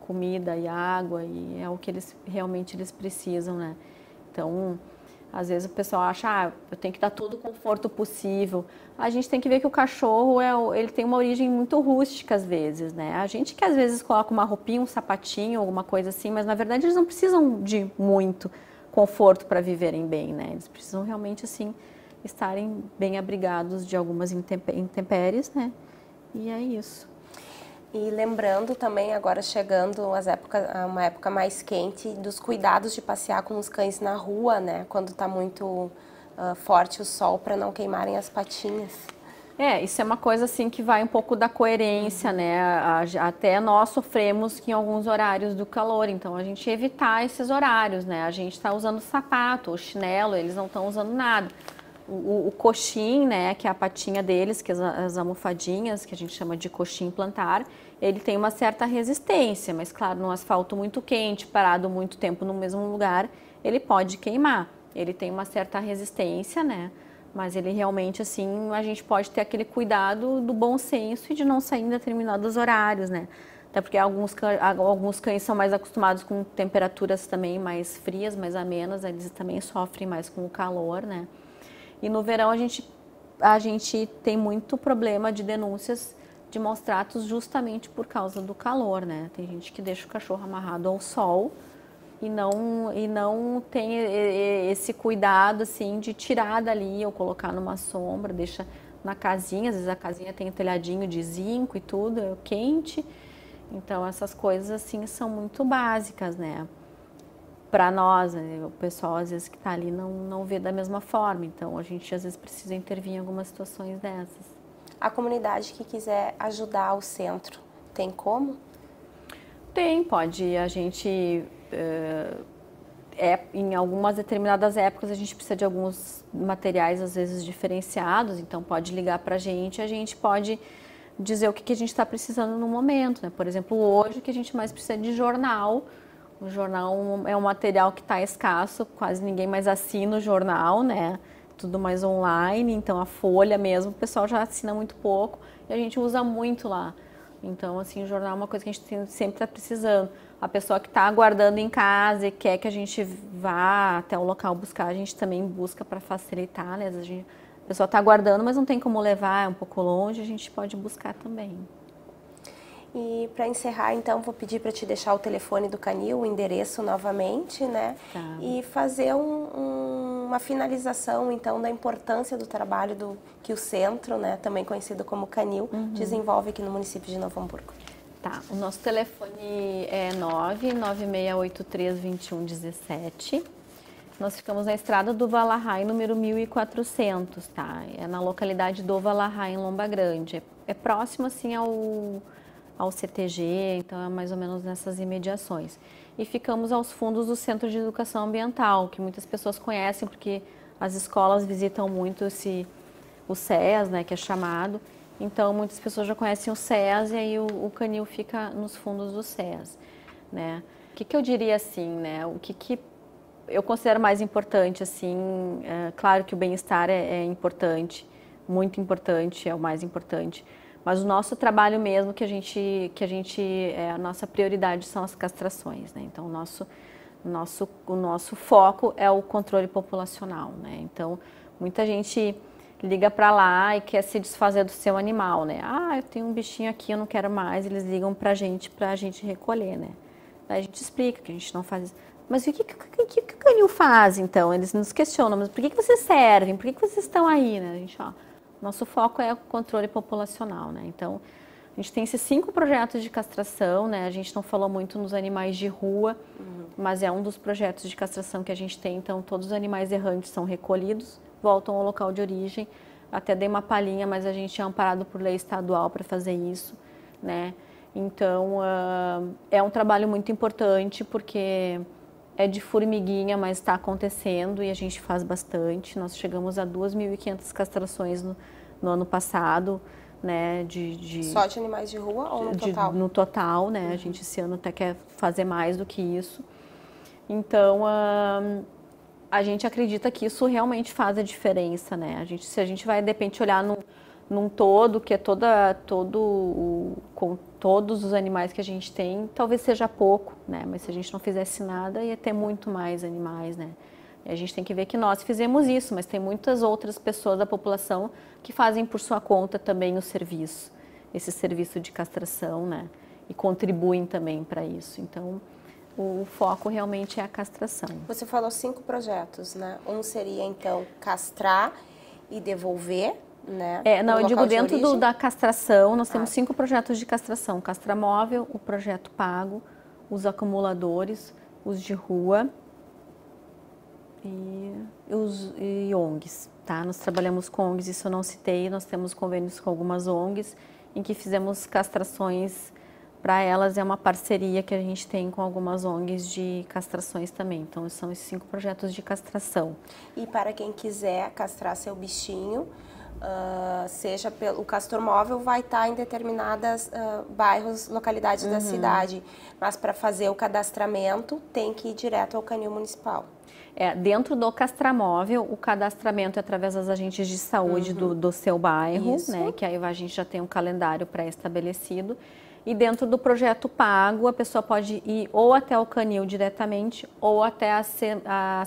comida e água, e é o que eles realmente precisam, né? Então, às vezes o pessoal acha, eu tenho que dar todo o conforto possível. A gente tem que ver que o cachorro, ele tem uma origem muito rústica às vezes, né? A gente que às vezes coloca uma roupinha, um sapatinho, alguma coisa assim, mas na verdade eles não precisam de muito conforto para viverem bem, né? Eles precisam realmente, assim, estarem bem abrigados de algumas intempéries, né? E é isso. E lembrando também, agora chegando uma época mais quente, dos cuidados de passear com os cães na rua, né? Quando está muito forte o sol, para não queimarem as patinhas. Isso é uma coisa assim que vai um pouco da coerência, né? Até nós sofremos em alguns horários do calor, então a gente evitar esses horários, né? A gente está usando sapato, o chinelo, eles não estão usando nada. O coxim, né, que é a patinha deles, que as almofadinhas, que a gente chama de coxim plantar, ele tem uma certa resistência, mas claro, num asfalto muito quente, parado muito tempo no mesmo lugar, ele pode queimar. Ele tem uma certa resistência, né, mas ele realmente, assim, a gente pode ter aquele cuidado do bom senso e de não sair em determinados horários, né. Até porque alguns cães são mais acostumados com temperaturas também mais frias, mais amenas, eles também sofrem mais com o calor, né. E no verão a gente tem muito problema de denúncias de maus tratos justamente por causa do calor, né? Tem gente que deixa o cachorro amarrado ao sol e não tem esse cuidado assim de tirar dali ou colocar numa sombra, deixa na casinha, às vezes a casinha tem um telhadinho de zinco e tudo, é quente. Então essas coisas assim são muito básicas, né? Para nós, né? O pessoal às vezes que está ali não vê da mesma forma, então a gente às vezes precisa intervir em algumas situações dessas. A comunidade que quiser ajudar o centro, tem como? Tem, pode. A gente, em algumas determinadas épocas, a gente precisa de alguns materiais às vezes diferenciados, então pode ligar para a gente pode dizer o que a gente está precisando no momento, né? Por exemplo, hoje o que a gente mais precisa é de jornal. O jornal é um material que está escasso, quase ninguém mais assina o jornal, né? Tudo mais online, então a folha mesmo, o pessoal já assina muito pouco e a gente usa muito lá. Então, assim, o jornal é uma coisa que a gente sempre está precisando. A pessoa que está aguardando em casa e quer que a gente vá até o local buscar, a gente também busca para facilitar, né? A pessoa está aguardando, mas não tem como levar, é um pouco longe, a gente pode buscar também. E para encerrar, então, vou pedir para te deixar o telefone do canil, o endereço novamente, né? Tá. E fazer uma finalização, então, da importância do trabalho que o centro, né, também conhecido como canil, desenvolve aqui no município de Novo Hamburgo. Tá, o nosso telefone é 996832117. Nós ficamos na estrada do Valahai, número 1400, tá? É na localidade do Valahai, em Lomba Grande. É próximo, assim, ao CTG, então é mais ou menos nessas imediações. E ficamos aos fundos do Centro de Educação Ambiental, que muitas pessoas conhecem porque as escolas visitam muito o CEAS, né, que é chamado. Então muitas pessoas já conhecem o CEAS e aí o canil fica nos fundos do CEAS, né. O que eu diria assim, né, o que eu considero mais importante, assim, claro que o bem-estar é importante, muito importante, é o mais importante. Mas o nosso trabalho mesmo, a nossa prioridade são as castrações, né? Então, o nosso foco é o controle populacional, né? Então, muita gente liga para lá e quer se desfazer do seu animal, né? Ah, eu tenho um bichinho aqui, eu não quero mais. Eles ligam para a gente recolher, né? Daí a gente explica que a gente não faz. Mas o que o canil faz, então? Eles nos questionam, mas por que vocês servem? Por que vocês estão aí, né? A gente, nosso foco é o controle populacional, né? Então, a gente tem esses 5 projetos de castração, né? A gente não falou muito nos animais de rua, mas é um dos projetos de castração que a gente tem. Então, todos os animais errantes são recolhidos, voltam ao local de origem. Até dei uma palhinha, mas a gente é amparado por lei estadual para fazer isso, né? Então, é um trabalho muito importante porque é de formiguinha, mas está acontecendo e a gente faz bastante. Nós chegamos a 2.500 castrações no ano passado, né? Só de animais de rua ou no total? No total, né? A gente esse ano até quer fazer mais do que isso. Então, a gente acredita que isso realmente faz a diferença, né? Se a gente vai, de repente, olhar num todo, que é todo todos os animais que a gente tem, talvez seja pouco, né? Mas se a gente não fizesse nada, ia ter muito mais animais, né? E a gente tem que ver que nós fizemos isso, mas tem muitas outras pessoas da população que fazem por sua conta também o serviço, esse serviço de castração, né? E contribuem também para isso. Então, o foco realmente é a castração. Você falou 5 projetos, né? Um seria, então, castrar e devolver, né? Não, eu digo dentro da castração, nós temos 5 projetos de castração. Castramóvel, o projeto pago, os acumuladores, os de rua e ONGs, tá? Nós trabalhamos com ONGs, isso eu não citei, nós temos convênios com algumas ONGs em que fizemos castrações para elas, é uma parceria que a gente tem com algumas ONGs de castrações também. Então, são esses 5 projetos de castração. E para quem quiser castrar seu bichinho, seja pelo castor móvel, vai estar em determinadas bairros, localidades da cidade. Mas para fazer o cadastramento, tem que ir direto ao canil municipal. Dentro do castramóvel, o cadastramento é através das agentes de saúde do seu bairro, né? Que aí a gente já tem um calendário pré-estabelecido. E dentro do projeto pago, a pessoa pode ir ou até o canil diretamente ou até a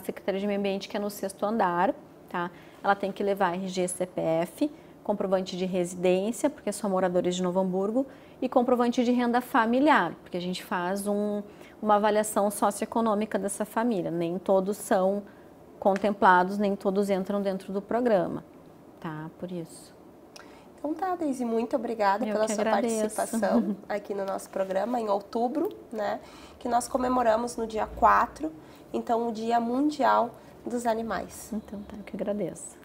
Secretaria de Meio Ambiente, que é no 6º andar, tá? Ela tem que levar RG, CPF, comprovante de residência, porque são moradores de Novo Hamburgo, e comprovante de renda familiar, porque a gente faz uma avaliação socioeconômica dessa família. Nem todos são contemplados, nem todos entram dentro do programa, tá? Por isso. Então tá, Deise, muito obrigada pela sua participação aqui no nosso programa em outubro, né? Que nós comemoramos no dia 4, então o Dia Mundial dos Animais. Então tá, eu que agradeço.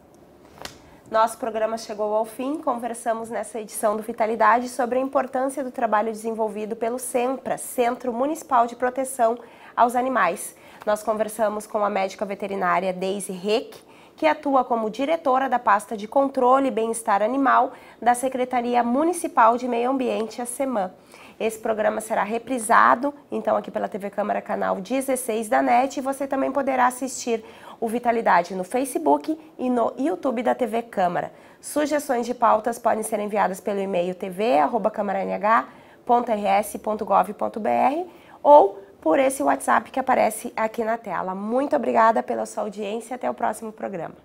Nosso programa chegou ao fim, conversamos nessa edição do Vitalidade sobre a importância do trabalho desenvolvido pelo SEMPRA, Centro Municipal de Proteção aos Animais. Nós conversamos com a médica veterinária Deise Reck, que atua como diretora da pasta de controle e bem-estar animal da Secretaria Municipal de Meio Ambiente, a SEMAN. Esse programa será reprisado, então, aqui pela TV Câmara, canal 16 da NET, e você também poderá assistir o Vitalidade no Facebook e no YouTube da TV Câmara. Sugestões de pautas podem ser enviadas pelo e-mail tv@câmaranh.rs.gov.br ou por esse WhatsApp que aparece aqui na tela. Muito obrigada pela sua audiência e até o próximo programa.